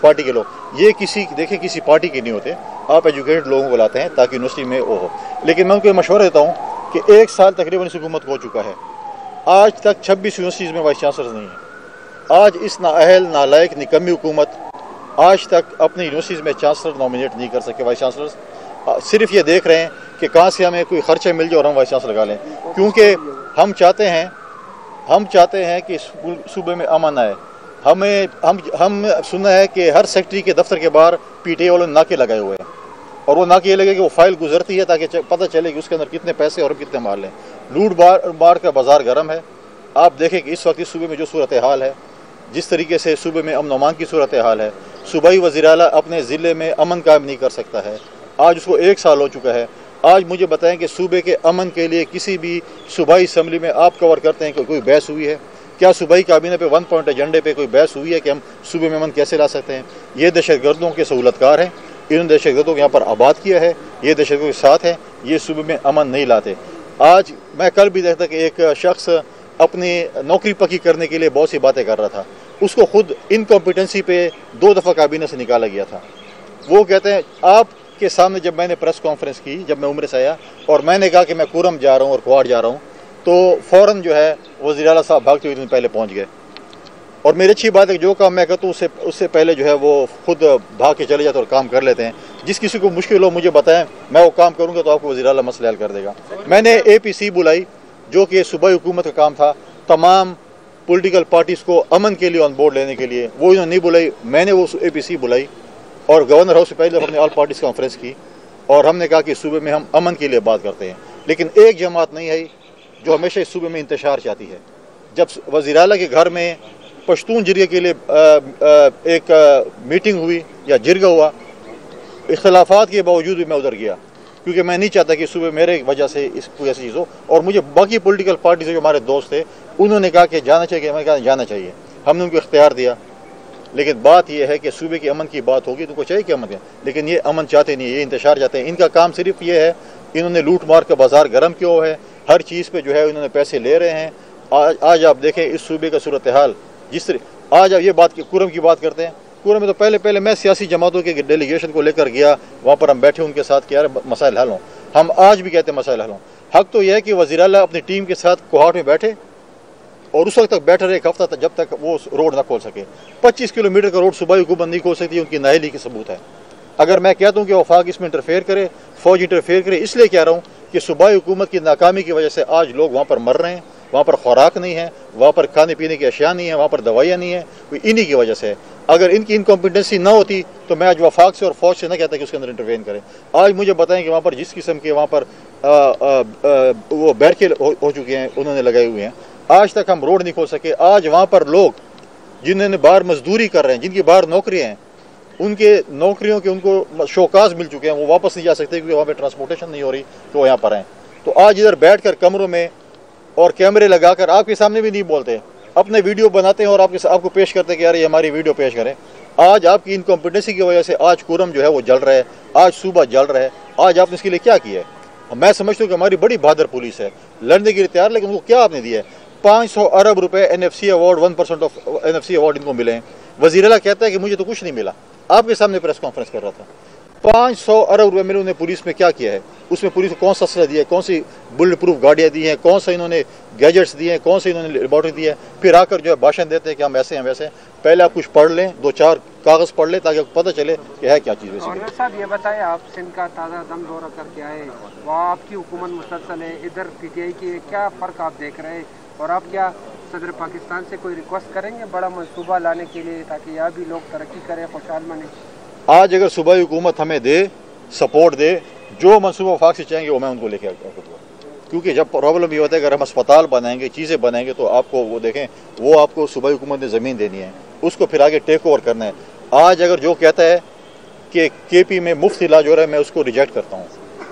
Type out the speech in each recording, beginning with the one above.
Party के लोग, ये किसी पार्टी के नहीं होते। आप एजुकेटेड लोगों को लाते हैं ताकि यूनिवर्सिटी में वो हो। लेकिन मैं उनको मशवरा देता हूँ कि 1 साल तकरीबन इस हुकूमत को हो चुका है, आज तक 26 यूनिवर्सिटीज़ में वाइस चांसलर नहीं है। आज इस नाअहल नालायक निकम्मी हुकूमत आज तक अपनी यूनिवर्सिटीज़ में चांसलर नॉमिनेट नहीं कर सके। वाइस चांसलर सिर्फ ये देख रहे हैं कि कहाँ से हमें कोई खर्चा मिल जाए और हम वाइस चांसलर लगा लें, क्योंकि हम चाहते हैं कि सूबे में अमन आए। हम सुना है कि हर सेक्रेटरी के दफ्तर के बाहर पीटीआई वालों ने नाके लगाए हुए हैं, और वो नाके ये लगे कि वो फाइल गुजरती है ताकि पता चले कि उसके अंदर कितने पैसे और कितने माल हैं। लूट बार का बाजार गर्म है। आप देखें कि इस वक्त इस सूबे में जो सूरत हाल है, जिस तरीके से सूबे में अमन अमान की सूरत हाल है, सूबाई वज़ीर आला अपने ज़िले में अमन कायम नहीं कर सकता है। आज उसको 1 साल हो चुका है। आज मुझे बताएं कि सूबे के अमन के लिए किसी भी सूबाई असम्बली में आप कवर करते हैं कि कोई बहस हुई है? क्या सूबाई काबीना पे 1 पॉइंट एजेंडे पे कोई बहस हुई है कि हम सूबे में अमन कैसे ला सकते हैं? ये दहशतगर्दों के सहूलतकार हैं, इन्होंने दहशतगर्दों को यहाँ पर आबाद किया है, ये दहशतगर्दों के साथ हैं, ये सूबे में अमन नहीं लाते। आज मैं कल भी देखता कि एक शख्स अपनी नौकरी पक्की करने के लिए बहुत सी बातें कर रहा था, उसको खुद इनकॉम्पिटेंसी पे 2 दफ़ा काबीना से निकाला गया था। वो कहते हैं आपके सामने जब मैंने प्रेस कॉन्फ्रेंस की, जब मैं उम्र से आया और मैंने कहा कि मैं कुरम जा रहा हूँ और क्वाड जा रहा हूँ, तो फ़ौरन जो है वज़ीर आला साहब भागते हुए पहले पहुँच गए। और मेरी अच्छी बात है जो काम मैं करता हूँ उससे पहले जो है वो खुद भाग के चले जाते और काम कर लेते हैं। जिस किसी को मुश्किल हो मुझे बताएं, मैं वो काम करूँगा तो आपको वज़ीर आला मसले हल कर देगा। मैंने APC बुलाई जो कि सूबाई हुकूमत का काम था, तमाम पॉलिटिकल पार्टीज़ को अमन के लिए ऑन बोर्ड लेने के लिए, वो इन्होंने नहीं बुलाई, मैंने वो APC बुलाई और गवर्नर हाउस से पहले हमने ऑल पार्टीज़ कॉन्फ्रेंस की और हमने कहा कि सूबे में हम अमन के लिए बात करते हैं। लेकिन एक जमात नहीं है जो हमेशा इस सूबे में इंतशार चाहती है। जब वज़ीर आला के घर में पश्तून जिरगे के लिए एक मीटिंग हुई या जिरगा हुआ, इख्तलाफात के बावजूद भी मैं उधर गया, क्योंकि मैं नहीं चाहता कि सुबह मेरे वजह से इस कोई ऐसी चीज़ हो। और मुझे बाकी पॉलिटिकल पार्टी से जो हमारे दोस्त थे उन्होंने कहा कि जाना चाहिए, मैं कहा जाना चाहिए, हमने उनको इख्तियार दिया। लेकिन बात यह है कि सूबे के अमन की बात होगी तो उनको चाहिए कि अमन है, लेकिन ये अमन चाहते नहीं, ये इंतशार चाहते हैं। इनका काम सिर्फ ये है, इन्होंने लूट मार का बाजार गर्म किया हुआ है, हर चीज़ पे जो है इन्होंने पैसे ले रहे हैं। आज आप देखें इस सूबे का सूरत हाल, जिस तरह आज आप ये बात कुरम की बात करते हैं, कुरम में तो पहले मैं सियासी जमातों के डेलीगेशन को लेकर गया, वहाँ पर हम बैठे उनके साथ कि यार मसाइल हल हों। हम आज भी कहते हैं मसाइल हल हों। हक तो यह है कि वज़ीर आला अपनी टीम के साथ कोहाट में बैठे और उस वक्त तक बैठे रहे 1 हफ्ता तक, जब तक वो रोड ना खोल सके। 25 किलोमीटर का रोड सूबाई हुकूमत नहीं खोल सकती, उनकी नाअहली की सबूत है। अगर मैं कहता हूँ कि वफाक इसमें इंटरफेयर करे, फौज इंटरफेयर करे, इसलिए कह रहा हूँ कि सूबाई हुकूमत की नाकामी की वजह से आज लोग वहाँ पर मर रहे हैं, वहाँ पर खुराक नहीं है, वहाँ पर खाने पीने की अशिया नहीं है, वहाँ पर दवाइयाँ नहीं है, इन्हीं की वजह से। अगर इनकी इनकॉम्पिटेंसी ना होती तो मैं आज वफाक से और फौज से ना कहता कि उसके अंदर इंटरवेन करें। आज मुझे बताएं कि वहाँ पर जिस किस्म के वहाँ पर वो बैरके हो चुके हैं, उन्होंने लगाए हुए हैं, आज तक हम रोड नहीं खोल सके। आज वहाँ पर लोग जिन्होंने बाहर मजदूरी कर रहे हैं, जिनकी बाहर नौकरियाँ हैं, उनके नौकरियों के उनको शौकास मिल चुके हैं, वो वापस नहीं जा सकते क्योंकि वहाँ पर ट्रांसपोर्टेशन नहीं हो रही, तो वो यहाँ पर हैं। तो आज इधर बैठ कर कमरों में और कैमरे लगाकर आपके सामने भी नहीं बोलते, अपने वीडियो बनाते हैं और आपको पेश करते हैं कि यार ये हमारी वीडियो पेश करें। आज आपकी इनकॉम्पिटेंसी की वजह से आज कुरम जो है वो जल रहा है, आज सूबा जल रहा है। आज आपने इसके लिए क्या किया है? मैं समझता हूँ कि हमारी बड़ी बहादुर पुलिस है, लड़ने के लिए तैयार, लेकिन उनको क्या आपने दिया है? 500 अरब रुपए NFC award, 1% of NFC award इनको मिले हैं। वज़ीर आला कहता है कि मुझे तो कुछ नहीं मिला, आपके सामने प्रेस कॉन्फ्रेंस कर रहा था। 500 अरब रुपए मिले, उन्हें पुलिस में क्या किया है? उसमें पुलिस को कौन सा असला दिया है, कौन सी बुलेट प्रूफ गाड़ियाँ दी हैं, कौन सा इन्होंने गैजेट्स दिए हैं, कौन से इन्होंने लेबॉर्ट्री दी है? फिर आकर जो है भाषण देते हैं कि हम ऐसे हैं वैसे हैं। पहले आप कुछ पढ़ लें, 2-4 कागज़ पढ़ लें ताकि आपको पता चले कि है क्या चीज़। गवर्नर साहब ये बताएं, आप सिंध का ताज़ा दम दौरा करके आए, वहाँ आपकी हुकूमत मुसलसल है, इधर PTI की क्या फ़र्क आप देख रहे हैं, और आप क्या सदर पाकिस्तान से कोई रिक्वेस्ट करेंगे बड़ा मनसूबा लाने के लिए ताकि यहाँ भी लोग तरक्की करें, खुशहाल बने? आज अगर सूबाई हुकूमत हमें दे, सपोर्ट दे, जो मनसूबा वफाक से चाहेंगे वो मैं उनको लेके आऊँगा। क्योंकि जब प्रॉब्लम ये होता है अगर हम अस्पताल बनाएंगे, चीज़ें बनाएंगे, तो आपको वो देखें, वो आपको सूबाई हुकूमत ने ज़मीन देनी है, उसको फिर आगे टेक ओवर करना है। आज अगर जो कहता है कि KP में मुफ्त इलाज हो रहा है, मैं उसको रिजेक्ट करता हूँ।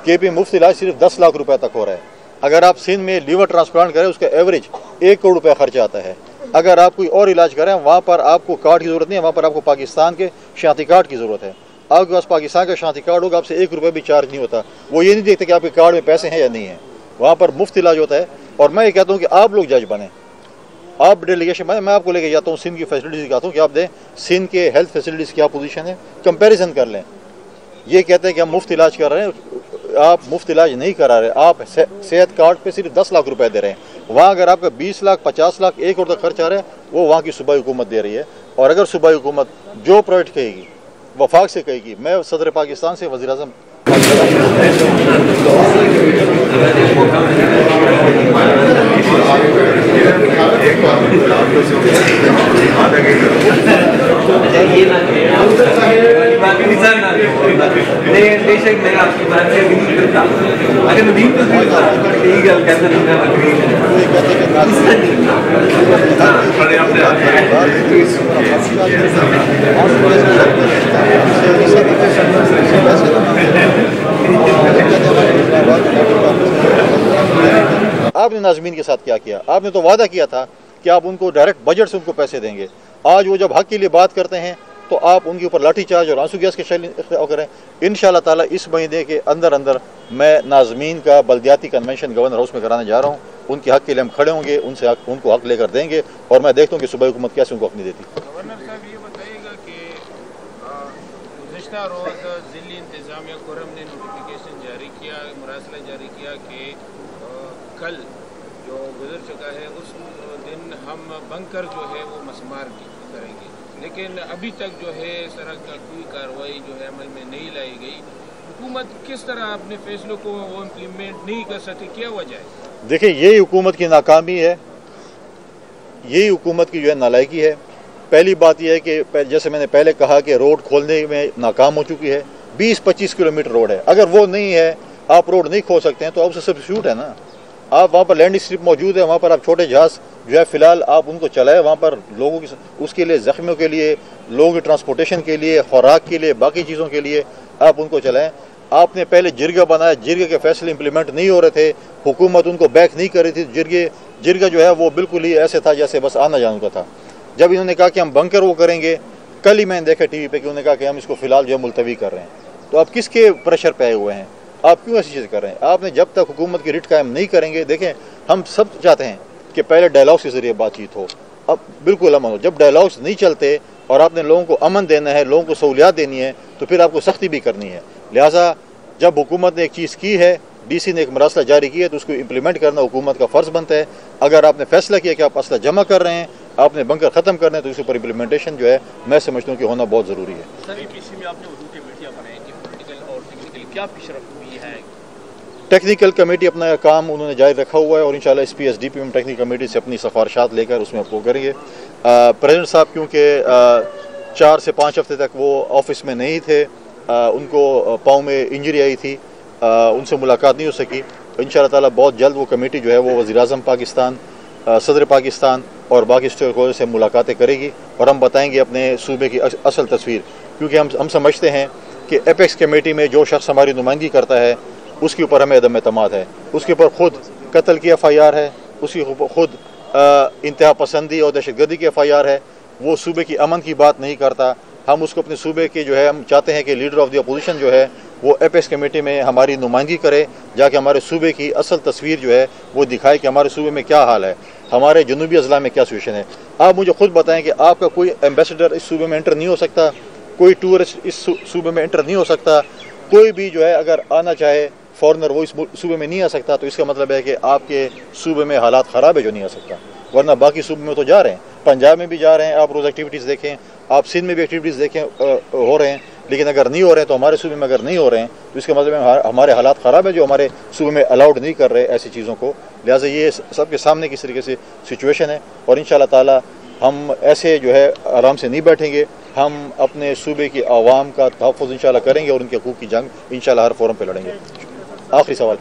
KP में मुफ्त इलाज सिर्फ 10 लाख रुपये तक हो रहा है। अगर आप सिंध में लीवर ट्रांसप्लांट करें उसका एवरेज 1 करोड़ रुपया खर्चा आता है। अगर आप कोई और इलाज करें वहाँ पर आपको कार्ड की ज़रूरत नहीं है, वहाँ पर आपको पाकिस्तान के शनाख्ती कार्ड की ज़रूरत है। आपके पास पाकिस्तान का शनाख्ती कार्ड होगा, आपसे 1 रुपये भी चार्ज नहीं होता। वो ये नहीं देखते कि आपके कार्ड में पैसे हैं या नहीं है, वहाँ पर मुफ्त इलाज होता है। और मैं ये कहता हूँ कि आप लोग जज बने, आप डेलीगेशन मैं आपको लेके जाता हूँ, सिंध की फैसिलिटीज़ दिखाता हूँ कि आप दें सिंध के हेल्थ फैसिलिटीज़ क्या पोजीशन है, कंपैरिजन कर लें। ये कहते हैं कि हम मुफ्त इलाज कर रहे हैं, आप मुफ्त इलाज नहीं करा रहे, आप सेहत कार्ड पे सिर्फ 10 लाख रुपए दे रहे हैं। वहाँ अगर आपका 20 लाख 50 लाख 1 करोड़ तक खर्च आ रहा है, वो वहाँ की सूबाई हुकूमत दे रही है। और अगर सूबाई हुकूमत जो प्रोवाइड कहेगी, वफाक से कहेगी, मैं सदर पाकिस्तान से वज़ीर आज़म आपने नाज़मीन के साथ क्या किया? आपने तो वादा किया था कि आप उनको डायरेक्ट बजट से उनको पैसे देंगे। आज वो जब हक के लिए बात करते हैं तो आप उनके ऊपर लाठीचार्ज और आंसू गैस के शैल करें। इंशाअल्लाह ताला इस महीने के अंदर अंदर मैं नाज़मीन का बल्दियाती कन्वेंशन गवर्नर हाउस में कराने जा रहा हूँ। उनके हक के लिए हम खड़े होंगे, उनसे उनको हक लेकर देंगे और मैं देखता हूँ कि सूबाई हुकूमत कैसे उनको हक नहीं देती। गवर्नर साहब ये बताइएगा कि गुज़िश्ता रोज़ ज़िली इंतज़ामिया खुरम ने नोटिफिकेशन जारी किया, मुरासला जारी किया कि कल जो गुजर चुका है उस दिन हम बंकर जो है वो मसमार करेंगे, लेकिन अभी तक जो है इस तरह का कोई कार्रवाई जो है अमल में नहीं लाई गई। हुकूमत किस तरह अपने फैसलों को वो इम्प्लीमेंट नहीं कर सकती, क्या वजह है? देखिए, यही हुकूमत की नाकामी है, यही हुकूमत की जो है नालायकी है। पहली बात यह है कि जैसे मैंने पहले कहा कि रोड खोलने में नाकाम हो चुकी है। 20-25 किलोमीटर रोड है, अगर वो नहीं है, आप रोड नहीं खोल सकते हैं तो आपसे सब्स्टिट्यूट है ना। आप वहाँ पर लैंड स्ट्रिप मौजूद है, वहाँ पर आप छोटे जहाज जो है फ़िलहाल आप उनको चलाएं, वहाँ पर लोगों की उसके लिए ज़ख्मियों के लिए, लोगों की ट्रांसपोर्टेशन के लिए, खुराक के लिए, बाकी चीज़ों के लिए आप उनको चलाएं। आपने पहले जिरगा बनाया, जिरगे के फैसले इंप्लीमेंट नहीं हो रहे थे, हुकूमत उनको बैक नहीं कर रही थी। जिरगा जो है वो बिल्कुल ही ऐसे था जैसे बस आना जाना का था। जब इन्होंने कहा कि हम बंकर वो करेंगे, कल ही मैंने देखा टीवी पे कि उन्होंने कहा कि हम इसको फ़िलहाल जो है मुलतवी कर रहे हैं। तो आप किसके प्रेशर पे आए हुए हैं? आप क्यों ऐसी चीज़ कर रहे हैं? आपने जब तक हुकूमत की रिट कायम नहीं करेंगे, देखें हम सब चाहते हैं कि पहले डायलॉग्स के ज़रिए बातचीत हो, अब बिल्कुल अमन हो। जब डायलॉग्स नहीं चलते और आपने लोगों को अमन देना है, लोगों को सहूलियात देनी है, तो फिर आपको सख्ती भी करनी है। लिहाजा जब हुकूमत ने एक चीज़ की है, DC ने एक मरासला जारी किया है, तो उसको इम्प्लीमेंट करना हुकूमत का फ़र्ज़ बनता है। अगर आपने फैसला किया कि आप असला जमा कर रहे हैं, आपने बंकर ख़त्म करना है, तो इसके ऊपर इम्प्लीमेंटेशन जो है मैं समझता हूँ कि होना बहुत ज़रूरी है। सर, APC में आपने वजूद कमेटियाँ बनाई कि पॉलिटिकल और टेक्निकल क्या पेशरफ्त हुई है? टेक्निकल कमेटी अपना काम उन्होंने जारी रखा हुआ है और इंशाल्लाह SPSDP में टेक्निकल कमेटी से अपनी सिफारिशात लेकर उसमें आपको करेंगे। प्रेसिडेंट साहब क्योंकि 4 से 5 हफ्ते तक वो ऑफिस में नहीं थे, उनको पाँव में इंजरी आई थी, उनसे मुलाकात नहीं हो सकी। इंशाअल्लाह ताला बहुत जल्द वो कमेटी जो है वो वज़ीर आज़म पाकिस्तान, सदर पाकिस्तान और बाकी स्टेक होल्डर से मुलाकातें करेगी और हम बताएंगे अपने सूबे की असल तस्वीर। क्योंकि हम समझते हैं कि एपेक्स कमेटी में जो शख्स हमारी नुमाइंदगी करता है उसके ऊपर हमें अदम एतमाद है, उसके ऊपर खुद कत्ल की FIR है, उसकी खुद इंतहा पसंदी और दहशतगर्दी की FIR है। वो सूबे की अमन की बात नहीं करता। हम उसको अपने सूबे के जो है हम चाहते हैं कि लीडर ऑफ द अपोजिशन जो है वो एपेक्स कमेटी में हमारी नुमाइंदगी करे, जाके हमारे सूबे की असल तस्वीर जो है वो दिखाए कि हमारे सूबे में क्या हाल है, हमारे जनूबी अजला में क्या सिचुएशन है। आप मुझे खुद बताएं कि आपका कोई एम्बेसडर इस सूबे में एंटर नहीं हो सकता, कोई टूरिस्ट इस सूबे में एंटर नहीं हो सकता, कोई भी जो है अगर आना चाहे फॉरनर वो इस सूबे में नहीं आ सकता। तो इसका मतलब है कि आपके सूबे में हालात ख़राब है जो नहीं आ सकता, वरना बाकी सूबे में तो जा रहे हैं, पंजाब में भी जा रहे हैं, आप रोज़ एक्टिविटीज़ देखें, आप सिंध में भी एक्टिविटीज़ देखें हो रहे हैं। लेकिन अगर नहीं हो रहे हैं तो हमारे सूबे में अगर नहीं हो रहे हैं तो इसका मतलब है हमारे हालात ख़राब है जो हमारे सूबे में अलाउड नहीं कर रहे ऐसी चीज़ों को। लिहाजा ये सबके सामने किस तरीके से सिचुएशन है और इंशाअल्लाह ताला हम ऐसे जो है आराम से नहीं बैठेंगे। हम अपने सूबे की आवाम का तहफ़्फ़ुज़ इंशाअल्लाह करेंगे और उनके हकूक़ की जंग इंशाअल्लाह हर फोरम पर लड़ेंगे। आखिरी सवाल,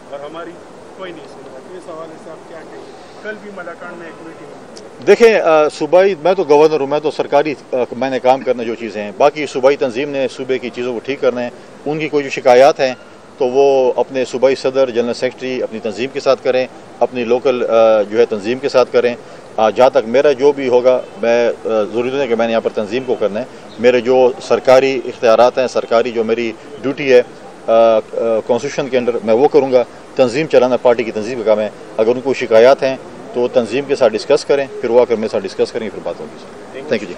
और हमारी कोई नहीं सुन, इस हवाले से आप क्या कहेंगे? कल भी मलाकान में एक मीटिंग। देखें, सूबाई मैं तो गवर्नर हूँ, मैं तो सरकारी मैंने काम करना जो चीज़ें हैं, बाकी सूबाई तंजीम ने सूबे की चीज़ों को ठीक करना है। उनकी कोई जो शिकायत हैं तो वो अपने सूबाई सदर, जनरल सेक्रेटरी अपनी तंजीम के साथ करें, अपनी लोकल जो है तंजीम के साथ करें। जहाँ तक मेरा जो भी होगा, मैं ज़रूरी नहीं कि मैंने यहाँ पर तंजीम को करना है। मेरे जो सरकारी इख्तियारात हैं, सरकारी जो मेरी ड्यूटी है कॉन्स्टिट्यूशन के अंडर, मैं वो करूँगा। तंजीम चलाना पार्टी की तंजीम का काम है। अगर उनको शिकायत हैं तो तंजीम के साथ डिस्कस करें, फिर वो आकर मेरे साथ डिस्कस करेंगे, फिर बात होगी। Thank you ji.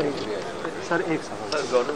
सर एक सवाल